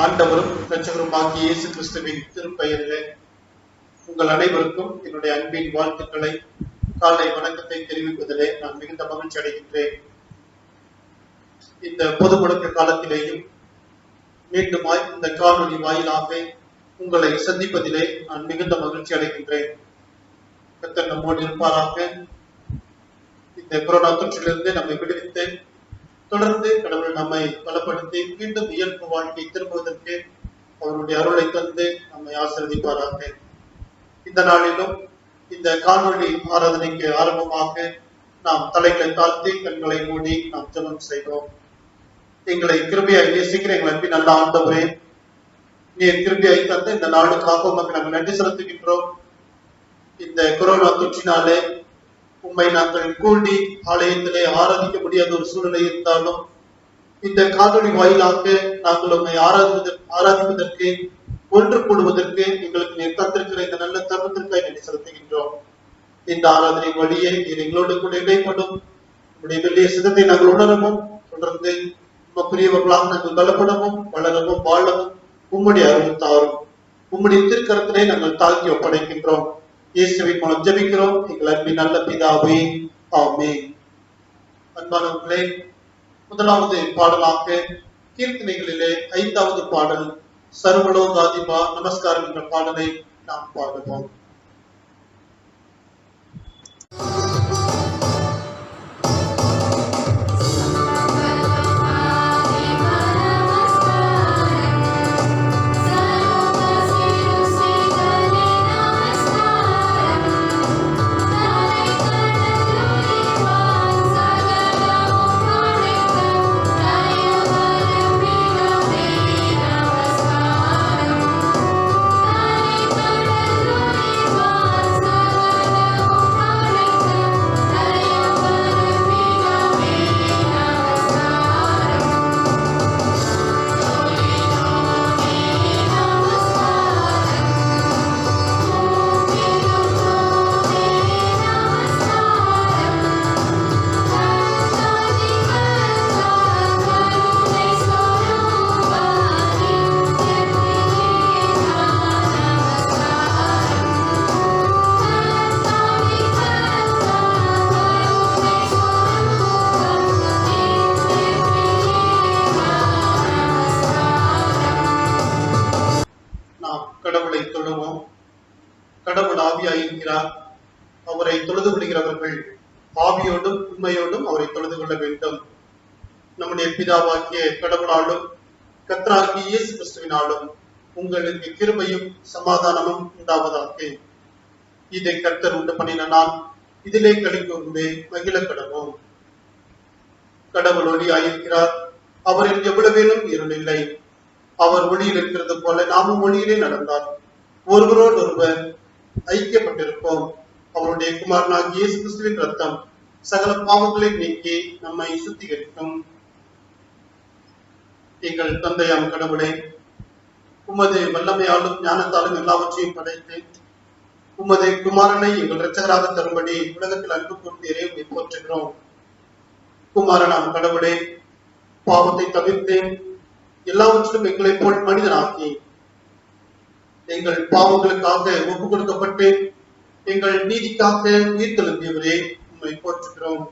ஆண்டவரும் இரட்சகருமாகிய இயேசு கிறிஸ்துவின் திருப்பெயரிலே உங்கள் அனைவருக்கும் என்னுடைய அன்பின் வாழ்த்துக்களை, காலை வணக்கத்தை தெரிவிப்பதிலே நான் மிகுந்த மகிழ்ச்சி அடைகின்றேன். இந்த பொது முடக்க காலத்திலேயும் மீண்டுமாய் இந்த காணொலி வாயிலாக உங்களை சந்திப்பதிலே நான் மிகுந்த மகிழ்ச்சி அடைகின்றேன். கர்த்தர் நம்மோடு இருப்பாராக. இந்த கொரோனா தொற்றிலிருந்து நம்மை விடுவித்து தொடர்ந்து கடவுள் நம்மை பலப்படுத்தி மீண்டும் இயல்பு வாழ்க்கை திரும்புவதற்கு அவருடைய அருளை தந்து நம்மை ஆசீர்வதிப்பாராக. இந்த நாளிலும் இந்த காணொலி ஆராதனைக்கு ஆரம்பமாக நாம் தலைகளை தாழ்த்தி கண்களை மூடி நாம் ஜெபம் செய்வோம். எங்களை கிருபையாய் நேசிக்கிற எங்கள் அன்பின் நல்ல ஆண்டவரே, நீர் கிருபையாய் தந்து இந்த நாளுக்காக உமக்கு நாங்கள் நன்றி செலுத்துகின்றோம். இந்த கொரோனா தொற்றினாலே உம்மை நாங்கள் கூடி ஆலயத்திலே ஆராதிக்க முடியாத ஒரு சூழ்நிலை இருந்தாலும் இந்த காணொலி வாயிலாக நாங்கள் உம்மை ஆராதிப்பதற்கு ஒன்று கூடுவதற்கு எங்களுக்கு நீர் தந்திருக்கிற இந்த நல்ல தருணத்திற்காக நன்றி செலுத்துகின்றோம். இந்த ஆராதனை வழியை நீர் எங்களோடு கூட இடைப்படும் உங்களுடைய வெள்ளிய சிதத்தை நாங்கள் உணரவும், தொடர்ந்து உமக்குரியவர்களாக நாங்கள் பலப்படவும், வளரவும், வாழவும் உம்முடைய அருள் தாரும். உம்முடைய திருக்கரத்திலே நாங்கள் தாழ்த்தி ஒப்படைக்கின்றோம். இயேசுவின் மூலம் ஜெபிக்கிறோம் எங்கள் அன்பின் நல்ல பிதாவே, ஆமென். அன்பானவர்களே, முதலாவது பாடலாக கீர்த்தனைகளிலே 5வது பாடல் சர்வலோகாதிபா நமஸ்காரம் என்ற பாடலை நாம் பாடுவோம். கடவுளை தொழுவோம். கடவுள் ஆவியாயிருக்கிறார். அவரை தொழுது கொள்கிறவர்கள் ஆவியோடும் உண்மையோடும் அவரை தொழுது கொள்ள வேண்டும். நம்முடைய பிதாவாகிய கடவுளாலும் கர்த்தராகிய இயேசு கிறிஸ்துவினாலும் உங்களுக்கு கிருபையும் சமாதானமும் உண்டாவதாக. இதை கர்த்தர் உண்டு பண்ணின நாம் இதிலே களி கூர்ந்து மகிழ கடவோம். கடவுள் ஒளியாயிருக்கிறார். அவரில் எவ்வளவேனும் இருள் இல்லை. அவர் ஒளியில் இருக்கிறது போல நாமும் ஒளியிலே நடந்தால் ஒருவரோடு ஒருவர் ஐக்கியப்பட்டிருப்போம். அவருடைய குமாரனாகிய இயேசு கிறிஸ்துவின் ரத்தம் சகல பாவங்களை நீக்கி நம்மை சுத்திகரிக்கும். எங்கள் தந்தையாம் கடவுளே, உமது வல்லமையாலும் ஞானத்தாலும் எல்லாவற்றையும் படைத்து உமது குமாரனை எங்கள் இரட்சகராக தரும்படி உலகத்தில் அன்பு கூர்ந்தீரே உம்மை போற்றுகிறோம். குமாரனாம் கடவுளே, பாவத்தை தவிர்த்து எல்லாவற்றிலும் எங்களை போல் மனிதனாக்கி எங்கள் பாவங்களுக்காக ஒப்பு கொடுக்கப்பட்டு எங்கள் நீதிக்காக உயிர்த்தெழுந்தியவரே உம்மை போற்றுகிறோம்.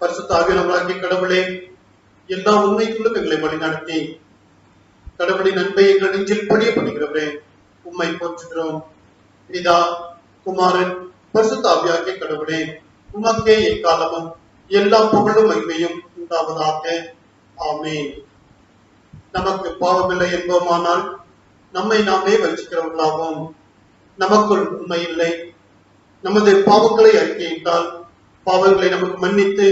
பரிசுத்த ஆவியானவராகிய கடவுளே, எல்லா உண்மைக்குள்ளும் எங்களை வழிநடத்தி கடவுளின் அன்பை எங்கள் நெஞ்சில் பொழியப்படுகிறவரே உம்மை போற்றுகிறோம். பிதா, குமாரன், பரிசுத்த ஆவியாகிய கடவுளே, உமக்கே எக்காலமும் எல்லா புகழும் மகிமையும் உண்டாவதாக. ஆமென். நமக்கு பாவமில்லை என்போமானால் நம்மை நாமே வஞ்சிக்கிறவர்களாவோம். நமக்குள் உண்மை இல்லை. நமது பாவங்களை அறிக்கையிட்டால் பாவங்களை நமக்கு மன்னித்து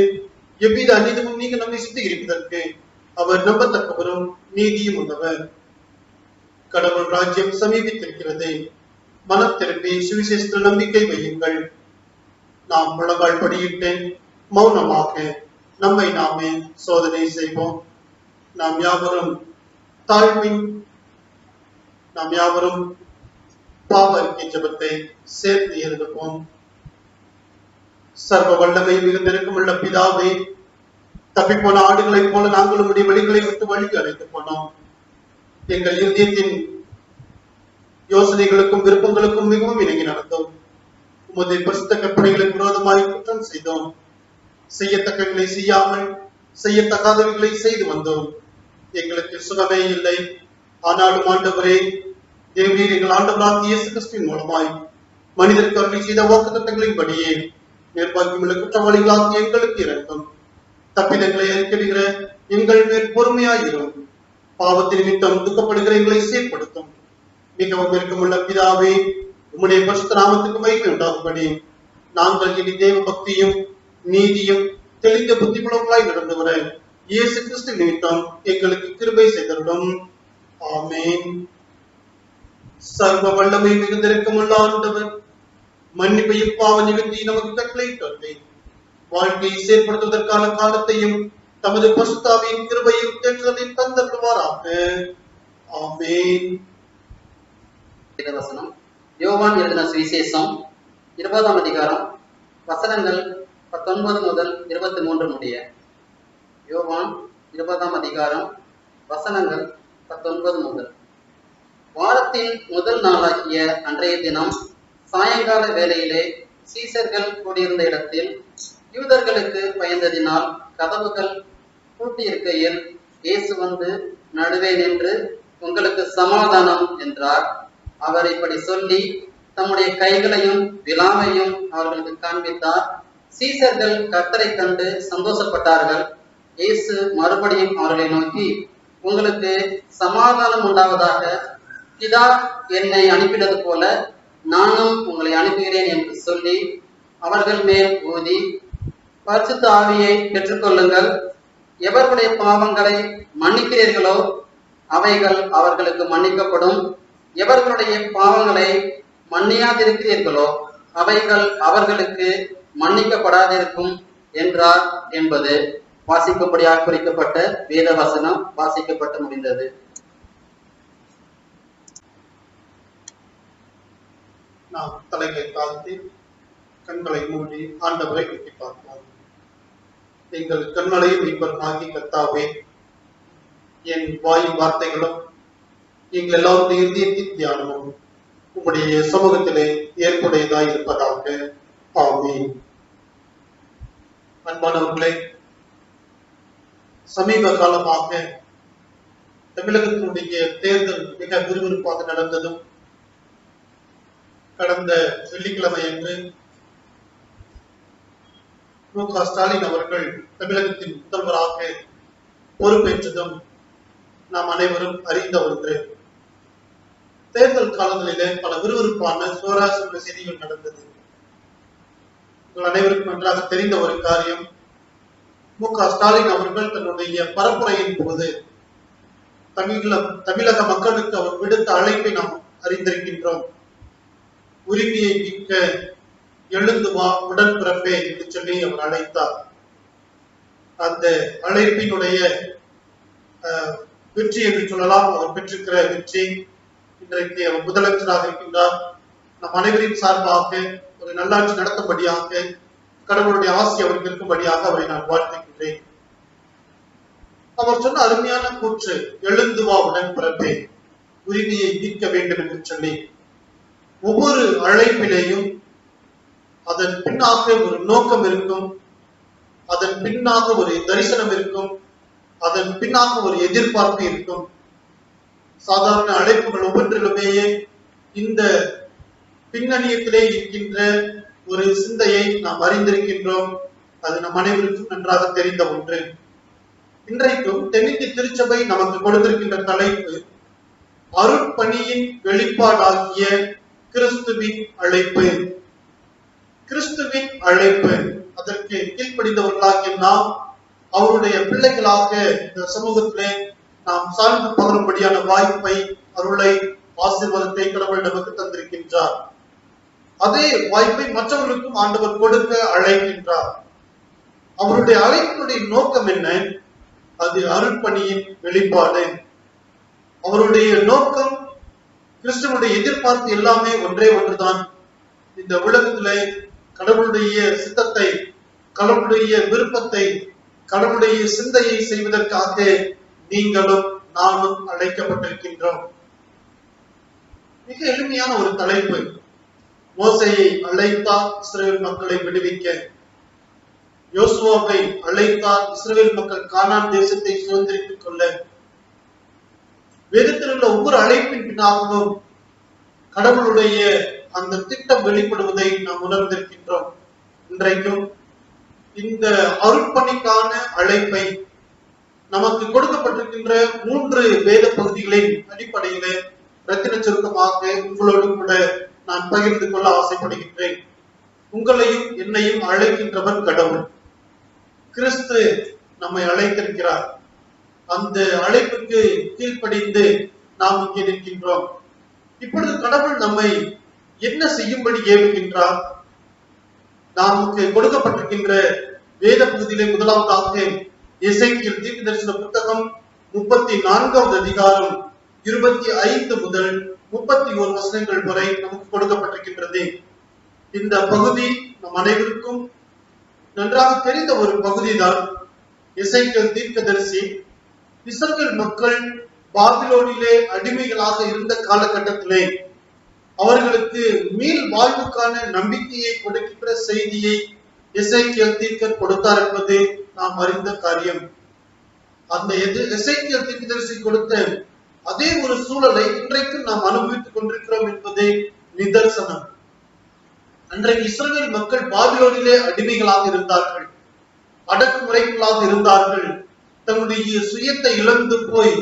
எவ்வித அநீதமும் நீங்க நம்மை சுத்திகரிப்பதற்கு அவர் நம்பத்தக்கவரும் நீதியும் உள்ளவர். கடவுள் ராஜ்யம் சமீபித்திருக்கிறது. மனம் திரும்பி சுவிசேஷத்தில் நம்பிக்கை வையுங்கள். நாம் முழங்கால் படியிட்டு மௌனமாக நம்மை நாமே சோதனை செய்வோம். நாம் யாவரும் பாவ அறிக்கை ஜெபத்தை சேர்த்து எழுதுவோம். சர்வ வல்லமை மிகுந்திருக்கும் உள்ள பிதாவே, தப்பிப்போன ஆடுகளைப் போல நாங்கள் உடைய வழிகளை விட்டு வழிக்கு அழைத்து போனோம். எங்கள் இருதயத்தின் யோசனைகளுக்கும் விருப்பங்களுக்கும் மிகவும் இணங்கி நடந்தோம். உமது பரிசுத்த கற்பனைகளுக்கு விரோதமாய் குற்றம் செய்தோம். செய்யத்தக்கங்களை செய்யாமல் செய்யத்தகாதவைகளை செய்து வந்தோம். எங்களுக்கு சுகமே இல்லை. ஆனாலும் ஆண்டவரே, தேவரீர் எங்கள் ஆண்டவராகிய இயேசு கிறிஸ்துவின் மூலமாய் மனிதருக்கு அருளி செய்த வாக்குத்தத்தங்களின் படியே நிர்வாகியுள்ள குற்றவாளிகளாகிய எங்களுக்கு இரக்கம். தப்பிதங்களை அறிக்கையிடுகிற எங்கள் மேல் பொறுமையாயிரும். பாவத்தின் நிமித்தம் துக்கப்படுகிற எங்களை செயற்படுத்தும். மிகவும் நெருக்கமுள்ள பிதாவே, உம்முடைய பரிசுத்த நாமத்துக்கு மகிமை உண்டாகும்படி நாங்கள் இனி தேவ பக்தியும் நீதியும் தெளிந்த புத்திபுலங்களாய் நடந்து வர இயேசு கிறிஸ்து நிமித்தம் எங்களுக்கு கிருபை செய்தருடும். ஆமென். சர்வ வல்லமை மிகுந்திருக்கமுள்ள ஆண்டவர் மன்னிப்பையும் பாவ நிவர்த்தி நமக்கு கட்டளையிட்டார். வாழ்க்கையை செயற்படுத்துவதற்கான காலத்தையும் தமது பரிசுத்தாவியின் கிருபையும் தேற்றதையும் தந்தருள்வாராக. ஆமென். வசனம் யோவான் எழுதின சுவிசேஷம் 20ஆம் அதிகாரம் வசனங்கள் 19 முதல் 23 முடிய. யோவான் 20ஆம் அதிகாரம் வசனங்கள் 19 முதல். வாரத்தின் முதல் நாளாகிய அன்றைய தினம் சாயங்கால வேளையிலே சீசர்கள் கூடியிருந்த இடத்தில் யூதர்களுக்கு பயந்ததினால் கதவுகள் பூட்டியிருக்கையில் இயேசு வந்து நடுவே நின்று, உங்களுக்கு சமாதானம் என்றார். அவர் இப்படி சொல்லி தம்முடைய கைகளையும் விலாவையும் அவர்களுக்கு காண்பித்தார். சீசர்கள் கர்த்தரை கண்டு சந்தோஷப்பட்டார்கள். இயேசு மறுபடியும் அவர்களை நோக்கி, உங்களுக்கு சமாதானம் உண்டாவதாக. பிதா என்னை அனுப்பினது போல நானும் உங்களை அனுப்புகிறேன் என்று சொல்லி அவர்கள் மேல் ஊதி, பரிசுத்த ஆவியை பெற்றுக்கொள்ளுங்கள். எவர்களுடைய பாவங்களை மன்னிக்கிறீர்களோ அவைகள் அவர்களுக்கு மன்னிக்கப்படும். எவர்களுடைய பாவங்களை மன்னியாதிருக்கிறீர்களோ அவைகள் அவர்களுக்கு மன்னிக்கப்படாதிருக்கும் என்றார் என்பது வாசிக்கும்படியாக குறிக்கப்பட்ட வேத வசனம் வாசிக்கப்பட்டு முடிந்தது. நாம் தலைகளை தாழ்த்தி கண்களை மூடி ஆண்டவரை நோக்கி பார்ப்போம். எங்கள் கண்களை மீட்பருமாகி கர்த்தாவே, என் வாயின் வார்த்தைகளும் எங்கள் எல்லாருடைய இருதயத்தின் தியானமும் உங்களுடைய சமூகத்திலே ஏற்புடையதாய் இருப்பதாக. ஆமென். அன்பானவர்களே, சமீப காலமாக தமிழகத்தினுடைய தேர்தல் மிக விறுவிறுப்பாக நடந்ததும், கடந்த வெள்ளிக்கிழமை அன்று மு.க. ஸ்டாலின் அவர்கள் தமிழகத்தின் முதல்வராக பொறுப்பேற்றதும் நாம் அனைவரும் அறிந்த ஒன்று. தேர்தல் காலங்களிலே பல விறுவிறுப்பான சுவாரஸ்யமான செய்திகள் நடந்தது. உங்கள் அனைவருக்கும் நன்றாக தெரிந்த ஒரு காரியம், மு.க. ஸ்டாலின் அவர்கள் தன்னுடைய பரப்புரையின் போது தமிழக மக்களுக்கு அவர் விடுத்த அழைப்பை நாம் அறிந்திருக்கின்றோம். உரிமையை மீட்க எழுந்து வா உடன்பிறப்பே என்று சொல்லி அவர் அழைத்தார். அந்த அழைப்பினுடைய வெற்றி என்று சொல்லலாம். அவர் பெற்றிருக்கிற வெற்றி. இன்றைக்கு அவர் முதலமைச்சராக இருக்கின்றார். நம் அனைவரின் சார்பாக ஒரு நல்லாட்சி நடத்தும்படியாக கடவுளுடைய ஆசி அவருக்கு இருக்கும்படியாக அவரை நான் வாழ்த்துகின்றேன். அவர் சொன்ன அருமையான கூற்று, எழுந்து வா உடன்பிறப்பே, உரிமையை மீட்க வேண்டும் என்று சொல்லி, ஒவ்வொரு அழைப்பிலேயும் அதன் பின்னாக ஒரு நோக்கம் இருக்கும், அதன் பின்னாக ஒரு தரிசனம் இருக்கும், அதன் பின்னாக ஒரு எதிர்பார்ப்பு இருக்கும். சாதாரண அழைப்புகள் ஒவ்வொன்றிலுமே இந்த பின்னணியத்திலே இருக்கின்ற ஒரு சிந்தையை நாம் அறிந்திருக்கின்றோம். அது நம் அனைவருக்கும் நன்றாக தெரிந்த ஒன்று. இன்றைக்கும் தென்னிந்திய திருச்சபை நமக்கு கொடுத்திருக்கின்ற தலைப்பு, அருட்பணியின் வெளிப்பாடாகிய கிறிஸ்துவின் அழைப்பு. கிறிஸ்துவின் அழைப்பு. அதற்கு கீழ்ப்படிந்தவர்களாகிய நாம் அவருடைய பிள்ளைகளாக இந்த சமூகத்திலே நாம் சார்ந்து பகரும்படியான வாய்ப்பை, அருளை, ஆசீர்வாதத்தை கடவுள் நமக்கு தந்திருக்கின்றார். அதே வாய்ப்பை மற்றவர்களுக்கும் ஆண்டவர் கொடுக்க அழைக்கின்றார். அவருடைய அழைப்பினுடைய நோக்கம் என்ன? அது அருட்பணியின் வெளிப்பாடு. அவருடைய நோக்கம், கிறிஸ்துவனுடைய எதிர்பார்ப்பு எல்லாமே ஒன்றே ஒன்றுதான். இந்த உலகத்திலே கடவுளுடைய சித்தத்தை, கடவுளுடைய விருப்பத்தை, கடவுளுடைய சிந்தையை செய்வதற்காக நீங்களும் நானும் அழைக்கப்பட்டிருக்கின்றோம். மிக எளிமையான ஒரு தலைப்பு. மோசேயை அழைத்தார் இஸ்ரவேல் மக்களை விடுவிக்க, யோசுவாவை அழைத்தார் இஸ்ரவேல் மக்கள் கானான் தேசத்தை சுதந்திரித்துக் கொள்ள. வேதத்தில் உள்ள ஒவ்வொரு அழைப்பின் பின்னாகவும் கடவுளுடைய அந்த திட்டம் வெளிப்படுவதை நாம் உணர்ந்திருக்கின்றோம். இன்றைக்கும் இந்த அருட்பணிக்கான அழைப்பை நமக்கு கொடுக்கப்பட்டிருக்கின்ற 3 வேத பகுதிகளின் அடிப்படையிலே ரத்தின சுருக்கமாக உங்களோடு கூட நான் பகிர்ந்து கொள்ள ஆசைப்படுகின்றேன். உங்களையும் என்னையும் அழைக்கின்றவர் கடவுள். கிறிஸ்து நம்மை அழைத்திருக்கிறார். அந்த அழைப்புக்கு கீழ்ப்படிந்து நாம் இங்கே நிற்கின்றோம். இப்பொழுது கடவுள் நம்மை என்ன செய்யும்படி ஏவுகின்றார்? நமக்கு கொடுக்கப்பட்டிருக்கின்ற வேத பகுதியிலே முதலாவதாக எசேக்கியேல் தீர்க்கதரிசன புத்தகம் 34வது அதிகாரம் 25 முதல் 31 வசனங்கள் வரை நமக்கு கொடுக்கப்பட்டிருக்கின்றது. இந்த பகுதி நம் அனைவருக்கும் நன்றாக தெரிந்த ஒரு பகுதிதான். எசேக்கியேல் தீர்க்கதரிசி இஸ்ரவேல் மக்கள் பாபிலோனிலே அடிமைகளாக இருந்த காலகட்டத்திலே அவர்களுக்கு மீள் வாழ்வுக்கான நம்பிக்கையை கொடுக்கின்ற செய்தியை எசேக்கியேல் தீர்க்கர் கொடுத்தார் என்பது நாம் அறிந்த காரியம். அந்த எசேக்கியேல் தீர்க்கதரிசி கொடுத்த அதே ஒரு சூழலை இன்றைக்கு நாம் அனுபவித்துக் கொண்டிருக்கிறோம் என்பது நிதர்சனம். அன்றைக்கு இஸ்ரவேல் மக்கள் பாபிலோனிலே அடிமைகளாக இருந்தார்கள், அடக்குமுறைகளாக இருந்தார்கள். தன்னுடைய சுயத்தை இழந்து போய்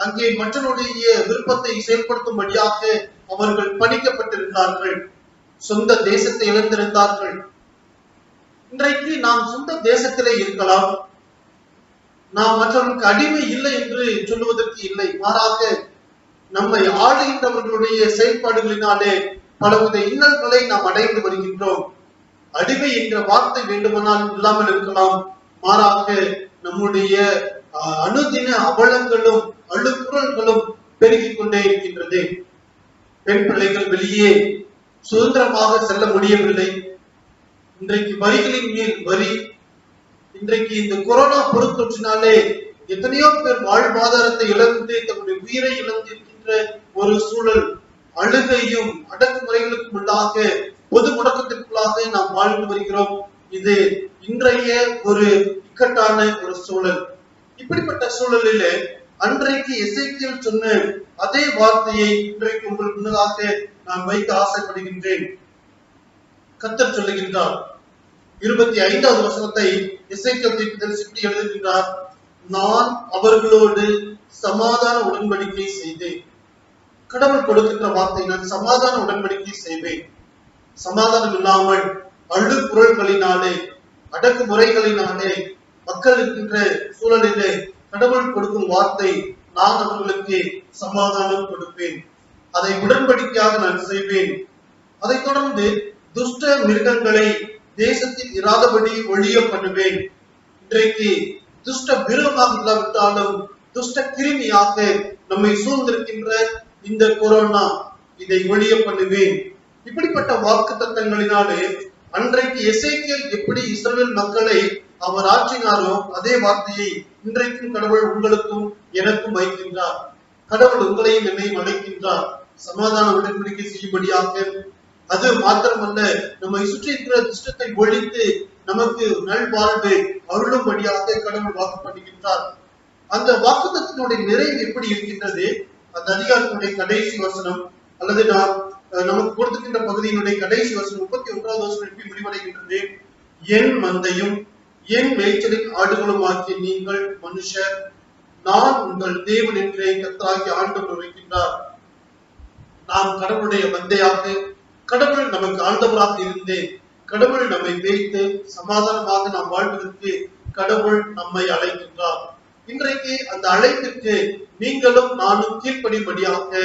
அங்கே மற்றவருடைய விருப்பத்தை செயல்படுத்தும்படியாக அவர்கள் பணிக்கப்பட்டிருந்தார்கள். சொந்த தேசத்தை இழந்திருந்தார்கள். இன்றைக்கு நாம் சொந்த தேசத்திலே இருக்கலாம், நாம் மற்றவர்களுக்கு அடிமை இல்லை என்று சொல்லுவதற்கு இல்லை. மாறாக நம்மை ஆளுகின்றவர்களுடைய செயல்பாடுகளினாலே பலவித இன்னல்களை நாம் அடைந்து வருகின்றோம். அடிமை என்ற வார்த்தை வேண்டுமானால் இல்லாமல் இருக்கலாம், மாறாக நம்முடைய அனுதின அவலங்களும் அழுக்குறல்களும் பெருகிக் கொண்டே இருக்கின்றது. பெண் பிள்ளைகள் வெளியே சுதந்திரமாக செல்ல முடியவில்லை. இன்றைக்கு வரிகளின் மேல் வரி. இன்றைக்கு இந்த கொரோனா பெருந்தொற்றினாலே எத்தனையோ பேர் வாழ்வாதாரத்தை இழந்து தன்னுடைய உயிரை இழந்து இருக்கின்ற ஒரு சூழல். அழுகையும் அடக்குமுறைகளுக்கும் உள்ளாக பொது முடக்கத்திற்குள்ளாக நாம் வாழ்ந்து வருகிறோம். இது இன்றைய ஒரு இக்கட்டான ஒரு சூழல். இப்படிப்பட்ட சூழலிலே அன்றைக்கு எசேக்கியேல் சொன்ன அதே வார்த்தையை இன்றைக்கு உங்களுக்கு முன்னதாக நான் வைக்க ஆசைப்படுகின்றேன். கர்த்தர் சொல்லுகின்றார், 25வது வசனத்தை எசேக்கியேல் தீர்க்கதரிசி இப்படி எழுதுகின்றார்: நான் அவர்களோடு சமாதான உடன்படிக்கை செய்தேன். கடவுள் கொடுக்கின்ற வார்த்தை, நான் சமாதான உடன்படிக்கை செய்வேன். சமாதானம் இல்லாமல் அழுக்குறல்களினாலே அடக்குமுறைகளினாலே மக்கள் இருக்கின்ற சூழலிலே கடவுள் கொடுக்கும் வார்த்தை, நான் அவர்களுக்கு சமாதானம் கொடுப்பேன், அதை உடன்படிக்கையாக நான் செய்வேன். அதை தொடர்ந்து துஷ்ட மிருகங்களை தேசத்தில் இராதபடி ஒழிய பண்ணுவேன். இன்றைக்கு துஷ்ட மிருகமாக இல்லாவிட்டாலும் துஷ்ட கிருமியாக நம்மை சூழ்ந்திருக்கின்ற இந்த கொரோனா, இதை ஒழிய பண்ணுவேன். இப்படிப்பட்ட வாக்கு தத்தங்களினாலே அன்றைக்கு எசேக்கியேல் எப்படி இஸ்ரவேல் மக்களை அவர் ஆற்றினாரோ அதே வார்த்தையை இன்றைக்கும் கடவுள் உங்களுக்கும் எனக்கும் வைக்கின்றார். கடவுள் உங்களையும் என்னையும் அழைக்கின்றார் சமாதான உடன்படிக்கை செய்யும்படியாக. அது மாத்திரமல்ல, நம்மை சுற்றி இருக்கிற துஷ்டத்தை ஒழித்து நமக்கு நல்வாழ்வை அருளும்படியாக கடவுள் வாக்கு பண்ணுகின்றார். அந்த வாக்குத்தத்தினுடைய நிறைவு எப்படி இருக்கின்றது? அந்த அதிகாரத்தினுடைய கடைசி வசனம் அல்லது நமக்கு கொடுத்துக்கின்ற பகுதியினுடைய கடைசி வசனம் 31வது வசனம் எப்படி முடிவடைகின்றது? என் மந்தையும் என் மேய்ச்சலின் ஆடுகளும் ஆகிய நீங்கள் மனுஷர், நான் உங்கள் தேவன் என்றே கர்த்தராகிய ஆண்டவர் உரைக்கின்றார். நாம் கடவுளுடைய மந்தையாக, கடவுள் நமக்கு ஆண்டவராக இருந்து கடவுள் நம்மை மேய்த்து சமாதானமாக நாம் வாழ்வதற்கு கடவுள் நம்மை அழைக்கின்றார். இன்றைக்கு அந்த அழைப்பிற்கு நீங்களும் நானும் கீழ்ப்படியும்படியாக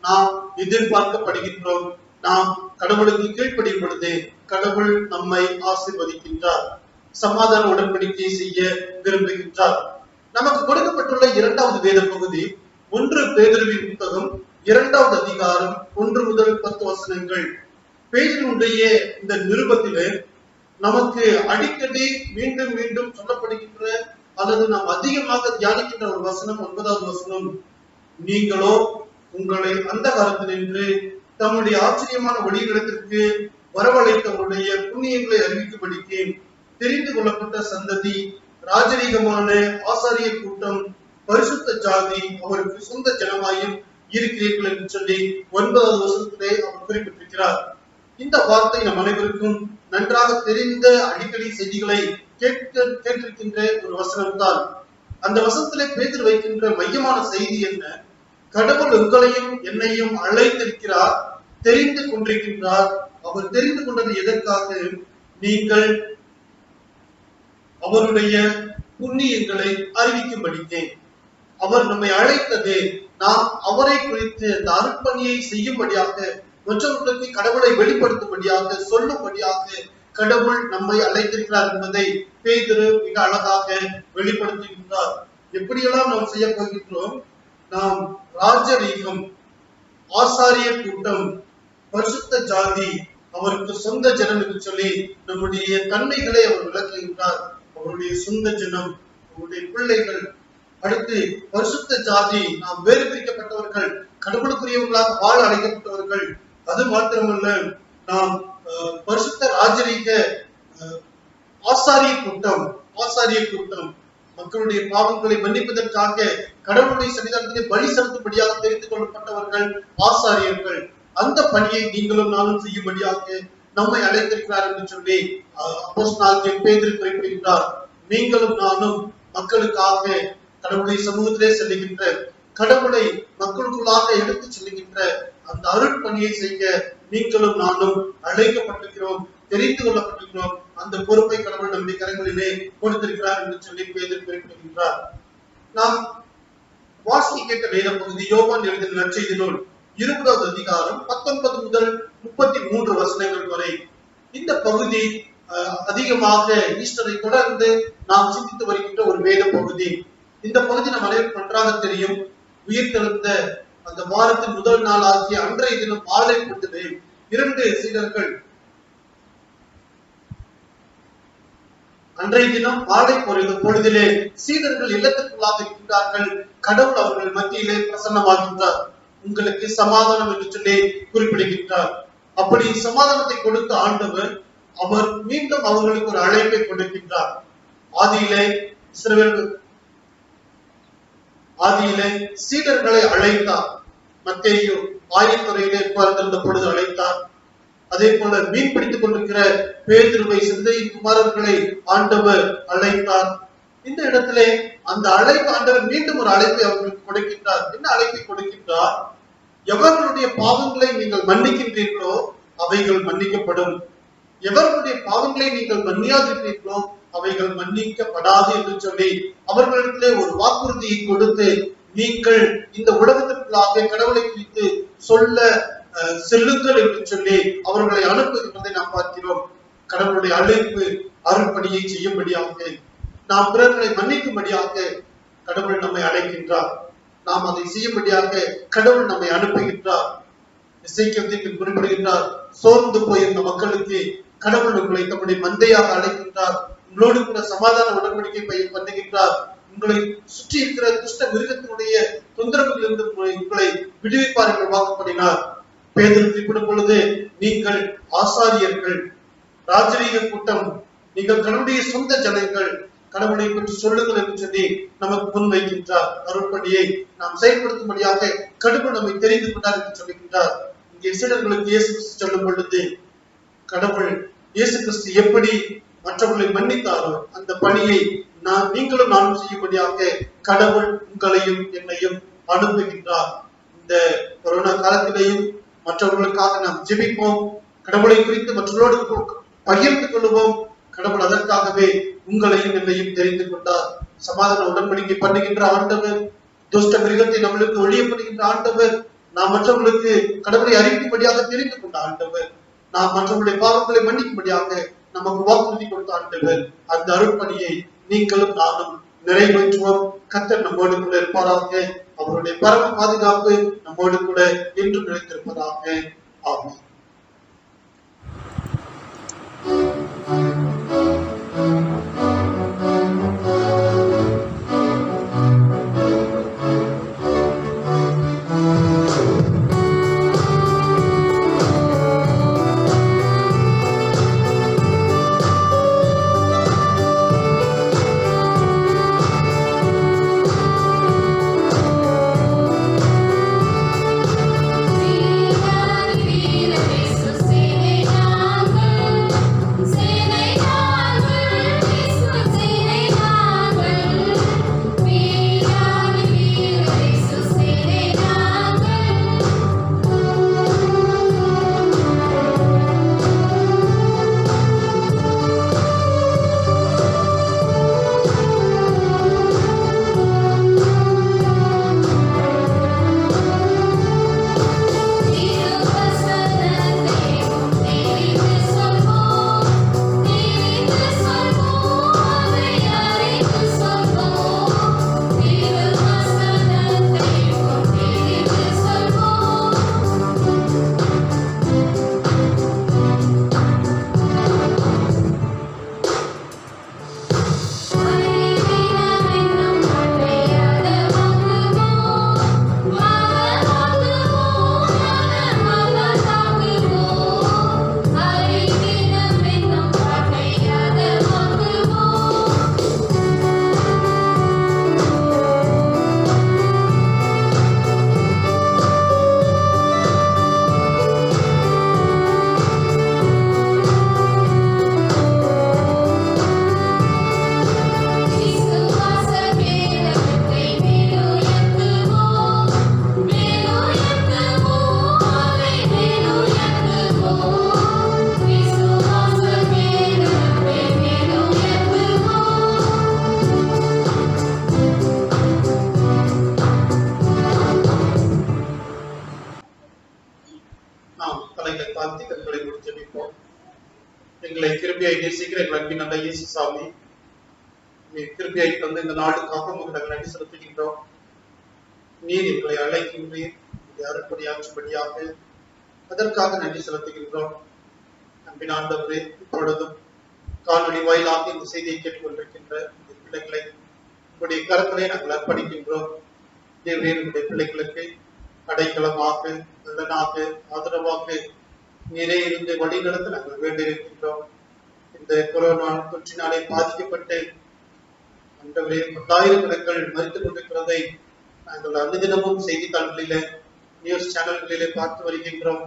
நாம் எதிர்பார்க்கப்படுகின்றோம். நாம் கடவுளுக்கு கீழ்ப்படியும் பொழுது கடவுள் நம்மை ஆசீர்வதிக்கின்றார், சமாதான உடன்படிக்கை செய்ய விரும்புகின்றார். நமக்கு கொடுக்கப்பட்டுள்ள 2வது வேத பகுதி 1 பேதுருவின் புத்தகம் 2வது அதிகாரம் 1 முதல் 10 வசனங்கள். பேதுருவுடைய இந்த நிருபத்திலே நமக்கு அடிக்கடி மீண்டும் மீண்டும் சொல்லப்படுகின்ற அல்லது நாம் அதிகமாக தியானிக்கின்ற ஒரு வசனம் 9வது வசனம், நீங்களோ உங்களை அந்த காலத்தில் நின்று தம்முடைய ஆச்சரியமான ஒளிகளிடத்திற்கு வரவழைத்தவருடைய புண்ணியங்களை அறிவிக்கும்படிக்கு தெரிந்து கொள்ளப்பட்ட சந்ததி, ராஜரீகமான ஆசாரிய கூட்டம், பரிசுத்த ஜாதி, அவருக்கு சொந்த ஜனமாயும் இருக்கிறீர்கள் என்று சொல்லி 9வது வசனத்திலே அவர் குறிப்பிட்டிருக்கிறார். இந்த வார்த்தை நம் அனைவருக்கும் நன்றாக தெரிந்த அடிக்கடி செய்திகளை கேட்டிருக்கின்ற ஒரு வசனம் தான். அந்த வசனத்திலே பேதர் வைக்கின்ற மையமான செய்தி என்ன? கடவுள் உங்களையும் என்னையும் அழைத்திருக்கிறார், தெரிந்து கொண்டிருக்கின்றார். அவர் தெரிந்து கொண்டது எதற்காக? நீங்கள் அவருடைய புண்ணியங்களை அறிவிக்கும்படிக்கே. அவர் நம்மை அழைத்தது நாம் அவரை குறித்து அந்த அர்ப்பணியை செய்யும்படியாக, மற்றவர்களுக்கு கடவுளை வெளிப்படுத்தும்படியாக, சொல்லும்படியாக கடவுள் நம்மை அழைத்திருக்கிறார் என்பதை பேதுரு மிக அழகாக வெளிப்படுத்துகின்றார். எப்படியெல்லாம் நாம் செய்ய போகின்றோம்? நாம் ராஜரீகம், ஆசாரிய கூட்டம், பரிசுத்த ஜாதி, அவருக்கு சொந்த ஜனம் என்று சொல்லி நம்முடைய தன்மைகளை அவர் விளக்குகின்றார். அவருடைய சொந்த ஜனம், அவருடைய பிள்ளைகள். அடுத்து பரிசுத்த ஜாதி, நாம் வேறு பிரிக்கப்பட்டவர்கள், கடவுளுக்குரியவர்களாக வாழ அழைக்கப்பட்டவர்கள். அது மாத்திரமல்ல, நாம் பரிசுத்த ராஜரீக ஆசாரிய கூட்டம். ஆசாரிய கூட்டம் மக்களுடைய பாவங்களை மன்னிப்பதற்காக கடவுளுடைய சன்னிதானத்திலே பலி செலுத்தும்படியாக தெரிந்து கொள்ளப்பட்டவர்கள் ஆசாரியர்கள். அந்த பணியை நீங்களும் நானும் செய்யும்படியாக நம்மை அழைத்திருக்கிறார் என்று சொல்லி அப்போஸ்தலனாகிய பேதுரு குறிப்பிடுகிறார். நீங்களும் நானும் மக்களுக்காக கடவுளுடைய சமூகத்திலே செல்லுகின்ற, கடவுளை மக்களுக்குள்ளாக எடுத்து செல்லுகின்ற அந்த அருட்பணியை செய்ய நீங்களும் நானும் அழைக்கப்பட்டிருக்கிறோம், தெரிந்து கொள்ளப்பட்டிருக்கிறோம். அந்த பொறுப்பை கடவுள் நம்முடைய கரங்களிலே கொடுத்திருக்கிறார் என்று சொல்லி பேதுரு குறிப்பிடுகின்றார். நாம் வாசிக்க கேட்ட வேத பகுதி யோவான் எழுதின நற்செய்தி நூல் 20வது அதிகாரம் 19 முதல் 33 வசனங்கள் வரை. இந்த பகுதி அதிகமாக ஈஸ்டரை தொடர்ந்து நாம் சிந்தித்து வருகின்ற ஒரு வேத பகுதி. இந்த பகுதி நம் அனைவருக்கும் நன்றாக தெரியும். உயிர்த்தெழுந்த அந்த வாரத்தின் முதல் நாள் ஆகிய அன்றைய தினம் மாலை பொழுதிலே 2 சீடர்கள், அன்றைய தினம் மாலை பொழுதிலே சீடர்கள் இல்லத்திற்குள்ளாக இருக்கின்றார்கள். கடவுள் அவர்கள் மத்தியிலே பிரசன்னமாகின்றார். உங்களுக்கு சமாதானம் என்று சொல்லி குறிப்பிடுகின்றார். அப்படி சமாதானத்தை கொடுத்த ஆண்டவர் அவர் மீண்டும் அவர்களுக்கு ஒரு அழைப்பை கொடுக்கின்றார். ஆதியிலே சீடர்களை அழைத்தார். மத்தேயு ஆயத்துறையிலே பார்த்திருந்த பொழுது அழைத்தார். அதே போல மீன் பிடித்துக் கொண்டிருக்கிற பேதுருவை, சிந்தையின் குமாரர்களை ஆண்டவர் அழைத்தார். இந்த இடத்திலே அந்த அழைப்பு ஆண்டவர் மீண்டும் ஒரு அழைப்பை அவர்களுக்கு கொடுக்கின்றார். என்ன அழைப்பை கொடுக்கின்றார்? எவர்களுடைய பாவங்களை நீங்கள் மன்னிக்கின்றீர்களோ அவைகள் மன்னிக்கப்படும், எவர்களுடைய பாவங்களை நீங்கள் மன்னியாதிருக்கிறீர்களோ அவைகள் மன்னிக்கப்படாது என்று சொல்லி அவர்களிடத்திலே ஒரு வாக்குறுதியை கொடுத்து, நீங்கள் இந்த உலகத்திற்குள்ளாக கடவுளை குறித்து சொல்ல செல்லுங்கள் என்று சொல்லி அவர்களை அனுப்புகின்றதை நாம் பார்க்கிறோம். கடவுளுடைய அழைப்பு அருள்பணியை செய்யும்படியாக, நாம் பிறர்களை மன்னிக்கும்படியாக கடவுள் நம்மை அழைக்கின்றார். நாம் அதை செய்யும்படியாக கடவுள் நம்மை அனுப்புகின்றார். இசைக்கத்திற்கு குறிப்பிடுகின்றார், சோர்ந்து போயிருந்த மக்களுக்கு கடவுள் உங்களை தம்முடைய மந்தையாக அழைக்கின்றார். உங்களோடு கூட சமாதான உடன்படிக்கை பண்ணுகின்றார். உங்களை சுற்றி இருக்கிற துஷ்ட மிருகத்தினுடைய தொந்தரவுகளிலிருந்து உங்களை விடுவிப்பார் என்று வாக்குப்படினார். பேதுரு குறிப்பிடும் பொழுது, நீங்கள் ஆசாரியர்கள், ராஜரீக கூட்டம், நீங்கள் கடவுளுடைய சொந்த ஜனங்கள், கடவுளை பற்றி சொல்லுங்கள் என்று சொல்லி நமக்கு முன்வைக்கின்றார். அருள்படியை நாம் செயல்படுத்தும்படியாக கடவுள் நம்மை தெரிந்து கொண்டார் என்று சொல்லுகின்றார். இங்கே சீடர்களுக்கு இயேசு கிறிஸ்து சொல்லும் பொழுது, கடவுள் இயேசு கிறிஸ்து எப்படி மற்றவர்களை மன்னித்தாரோ அந்த பணியை நீங்களும் நானும் செய்யும்படியாக கடவுள் உங்களையும் என்னையும் அனுப்புகின்றார். இந்த கொரோனா காலத்திலேயும் மற்றவர்களுக்காக நாம் ஜெபிப்போம், கடவுளை குறித்து மற்றவர்களோடு பகிர்ந்து கொள்வோம். கடவுள் அதற்காகவே உங்களையும் என்னையும் தெரிந்து கொண்டார். சமாதான உடன்படிக்கை பண்ணுகின்ற ஆண்டவர், துஷ்ட மிருகத்தை நம்மளுக்கு ஒழியப்படுகின்ற ஆண்டவர், நாம் மற்றவர்களுக்கு கடவுளை அறிவிக்கும்படியாக தெரிந்து கொண்ட ஆண்டவர், நாம் மற்றவர்களுடைய பாவங்களை மன்னிக்கும்படியாக நமக்கு வாக்குறுதி கொடுத்த ஆண்டவர். அந்த அருட்பணியை நீங்களும் நானும் நிறைவேற்றுவோம். கர்த்தர் நம்மோடு கூட இருப்பாராக. அவருடைய பரம பாதுகாப்பு நம்மோடு கூட என்று நிலைத்திருப்பதாக. ஆமென். எங்களை கிருபையாய் நேசிக்கிற எங்கள் அன்பின் நல்ல இயேசு சாமி, கிருபையாய் தந்து இந்த நாளுக்காக உங்களுக்கு நன்றி செலுத்துகின்றோம். நீர் எங்களை அழைக்கின்றீர், அருட்படியாற்றும்படியாக அதற்காக நன்றி செலுத்துகின்றோம். அன்பின் ஆண்டவரே, இப்பொழுதும் காணொலி வாயிலாக இந்த செய்தியை கேட்டுக்கொண்டிருக்கின்ற இந்த பிள்ளைகளை உங்களுடைய கருத்திலே நாங்கள் அர்ப்பணிக்கின்றோம். தேவரே, நம்முடைய பிள்ளைகளுக்கு அடைக்கலமாக, நல்லனாக, ஆதரவாக நீரே இருந்து வழி நடத்த நாங்கள் வேண்டியிருக்கின்றோம். இந்த கொரோனா தொற்றினாலே பாதிக்கப்பட்டு ஆண்டவரே 10,000 கணக்கள் மறித்துக் கொண்டிருக்கிறதை நாங்கள் அனுதினமும் செய்தித்தாள்களிலே, நியூஸ் சேனல்களிலே பார்த்து வருகின்றோம்.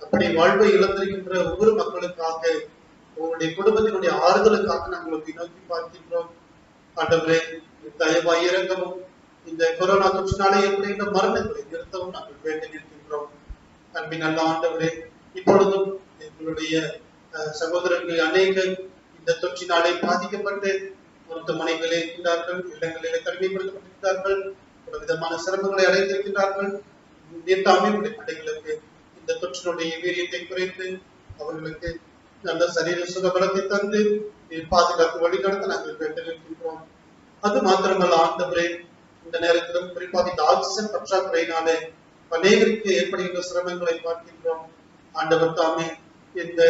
அப்படி வாழ்வை இழந்திருக்கின்ற ஒவ்வொரு மக்களுக்காக, உங்களுடைய குடும்பத்தினுடைய ஆறுதலுக்காக நாங்கள் நோக்கி பார்க்கின்றோம். ஆண்டவரே, தயவாய் இறங்கவும், இந்த கொரோனா தொற்றினாலே ஏற்படுகின்ற மரணங்களை நிறுத்தவும் நாங்கள் வேண்டி நிற்கின்றோம். அன்பின் நல்ல ஆண்டவரே, இப்பொழுதும் எங்களுடைய சகோதரர்கள் அநேகர் இந்த தொற்றினாலே பாதிக்கப்பட்டு மருத்துவமனைகளில் இருக்கின்றார்கள், இல்லங்களிலே தனிமைப்படுத்தப்பட்டிருக்கிறார்கள், பல விதமான சிரமங்களை அடைந்திருக்கின்றார்கள். நீட்டாமே பிள்ளைகளுக்கு இந்த தொற்றினுடைய வீரியத்தை குறைத்து அவர்களுக்கு நல்ல சரீர சுகபலத்தை தந்து பாதுகாத்து வழிநடத்த நாங்கள் வேண்டியிருக்கின்றோம். அது மாத்திரமல்ல ஆண்டவரே, இந்த நேரத்திலும் குறிப்பாக இந்த ஆக்சிஜன் பற்றாக்குறையினாலே அநேகருக்கு ஏற்படுகின்ற சிரமங்களை பார்க்கின்றோம். ஆண்டவர் தாமே இந்த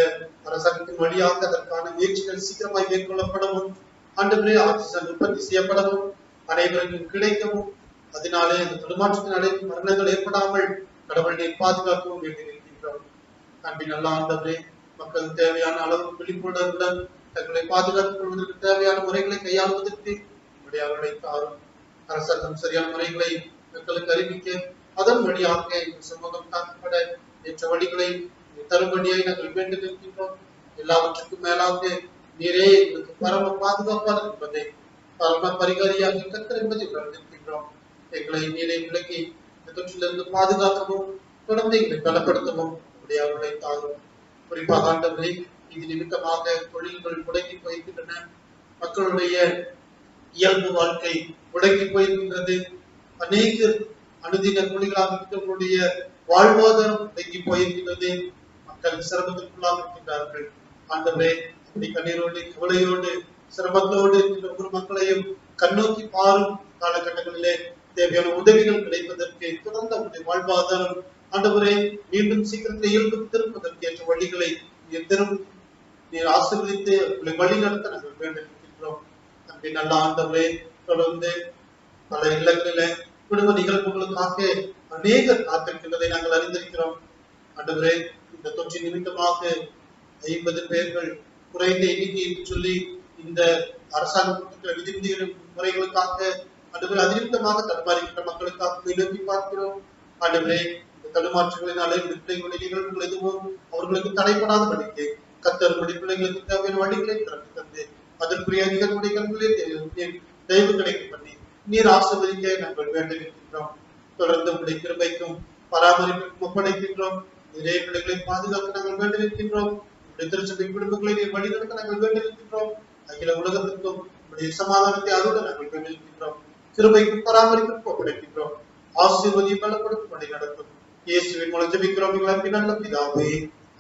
அரசாங்கத்தின் வழியாக அதற்கான முயற்சிகள் சீக்கிரமாய் மேற்கொள்ளப்படவும், ஆண்டவரே ஆக்சிஜன் உற்பத்தி செய்யப்படவும், அனைவருக்கும் கிடைக்கவும், அதனாலே அந்த தடுமாற்றத்தினாலே மரணங்கள் ஏற்படாமல் கடவுள் நீர் பாதுகாக்கவும் வேண்டியிருக்கின்றோம். அன்பின் நல்ல ஆண்டவரே, மக்கள் தேவையான அளவு விழிப்புணர்வுடன் தங்களை பாதுகாத்துக் கொள்வதற்கு தேவையான முறைகளை கையாளுவதற்கு அவர்களை தாரும். அரசாங்கம் சரியான முறைகளை மக்களுக்கு அறிவிக்க, அதன் வழியாக இந்த சமூகம் தாக்கப்பட ஏற்ற வழிகளை தரும்படியாய் நாங்கள் வேண்டியிருக்கின்றோம். எல்லாவற்றுக்கும் மேலாக நீரே எங்களுக்கு பரம பாதுகாப்பாளர் என்பதை, பரம பரிகாரியாக கர்த்தர் என்பதை உணர்ந்திருக்கின்றோம். எங்களை நீரை விலக்கி இந்த தொற்றிலிருந்து பாதுகாக்கவும், தொடர்ந்து எங்களை பலப்படுத்தவும் அவர்களை தாரும். குறிப்பாக ஆண்டவரே, இது நிமித்தமாக தொழில்கள் முடங்கி போயிருக்கின்றன, மக்களுடைய இயல்பு வாழ்க்கை முடங்கி போயிருக்கின்றது. அநேக அனுதின கூலிகளாக இருக்கிறவர்களுடைய வாழ்வாதாரம் முடங்கி போயிருக்கின்றது. மக்கள் சிரமத்திற்குள்ளாக இருக்கின்றார்கள். ஆண்டவரே, அப்படி கண்ணீரோடு, கவலையோடு, சிரமத்தோடு இருக்கின்ற ஒவ்வொரு மக்களையும் கண்ணோக்கி பாரும் காலகட்டங்களிலே தேவையான உதவிகள் கிடைப்பதற்கு, தொடர்ந்து அவருடைய வாழ்வாதாரம் ஆண்டவரே மீண்டும் சீக்கிரத்தில் இயல்புக்கு திருப்பதற்கு ஏற்ற வழிகளை நீர் ஆசீர்வதித்து வழி நடத்த நாங்கள் வேண்டியிருக்கின்றோம். அன்பின் நல்ல ஆண்டவரே, தொடர்ந்து பல இல்லங்களிலே குடும்ப நிகழ்வுகளுக்காக அநேகர் காத்திருக்கின்றதை நாங்கள் அறிந்திருக்கிறோம். ஆண்டவரே, இந்த தொற்றின் நிமித்தமாக 50 பேர்கள் குறைந்த எண்ணிக்கை என்று சொல்லி இந்த அரசாங்க விதிமுறை முறைகளுக்காக ஆண்டவரே அதிருப்தமாக தடுமாறுகின்ற மக்களுக்காக நோக்கி பார்க்கிறோம். ஆண்டவரே, இந்த தடுமாற்றங்களினாலே பிள்ளைகளுடைய நிகழ்வுகள் எதுவும் அவர்களுக்கு தடைப்படாத படிக்க கர்த்தர் பிள்ளைகளுக்கு தேவையான வழிகளை திறந்து தந்து அதற்குரிய நிகழ்வுடைய தயவு கிடைக்கும் பண்ணி நீர் ஆசீர்வதிக்க நாங்கள் வேண்டியிருக்கின்றோம். தொடர்ந்து உங்களுடைய கிருபைக்கும் பராமரிப்புக்கும் ஒப்படைக்கின்றோம். நிறைய பிள்ளைகளை பாதுகாக்க நாங்கள் வேண்டியிருக்கின்றோம். உங்களுடைய திருச்சபை குடும்பங்களை நீர் வழிநடத்த நாங்கள் வேண்டியிருக்கின்றோம். அகில உலகத்திற்கும் உங்களுடைய சமாதானத்தை அருள நாங்கள் வேண்டியிருக்கின்றோம். கிருபைக்கும் பராமரிப்புக்கும் ஒப்படைக்கின்றோம். ஆசீர்வதி பலப்படுத்தும் வழி நடத்தும். இயேசுவின் மூலம் ஜெபிக்கிறோம் எங்கள் அன்பின் நல்ல பிதாவே,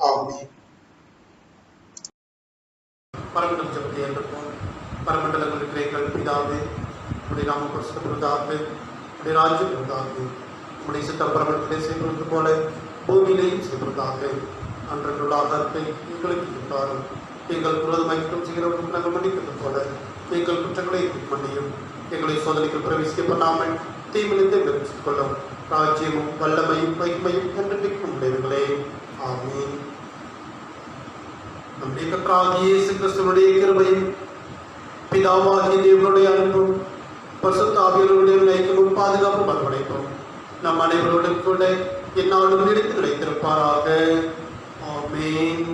ஆமென். பரமண்டல ஜெபத்தை ஏற்படுத்தும். பரமண்டலங்கள் இருக்கிற எங்கள் பிதாவே, உடைய நாமம் பரிசுத்தப்படுவதாக, உடைய ராஜ்யம் வருவதாக, உடைய சித்தம் பரமண்டலத்திலே செய்வது போல பூமியிலேயும் செய்வதாக. அன்றைக்குள்ள ஆதாரத்தை எங்களுக்கு தாரும். எங்கள் விரோதமாய் குற்றம் செய்கிறவர்களுக்கு நாங்கள் மன்னிப்பது போல எங்கள் குற்றங்களை மன்னியும். எங்களை சோதனைகள் பிரவேசிக்க பண்ணாமல் தீமிலிருந்து விரட்சித்துக் கொள்ளும். ராஜ்யமும் வல்லமையும் மகிமையும் என்றைக்கும் உடையவர்களே, ஆமென். நம்முடைய கர்த்தராகிய இயேசு கிறிஸ்துவினுடைய கிருபையும் பிதாவாகிய தேவனுடைய அன்பும் பரிசுத்த ஆவியானவருடைய ஐக்கியமும் பாதுகாப்பும் பலப்படைப்பும் நம் அனைவரோடும் கூட எந்நாளும் நிலைத்து நிலைத்திருப்பாராக. ஆமென்.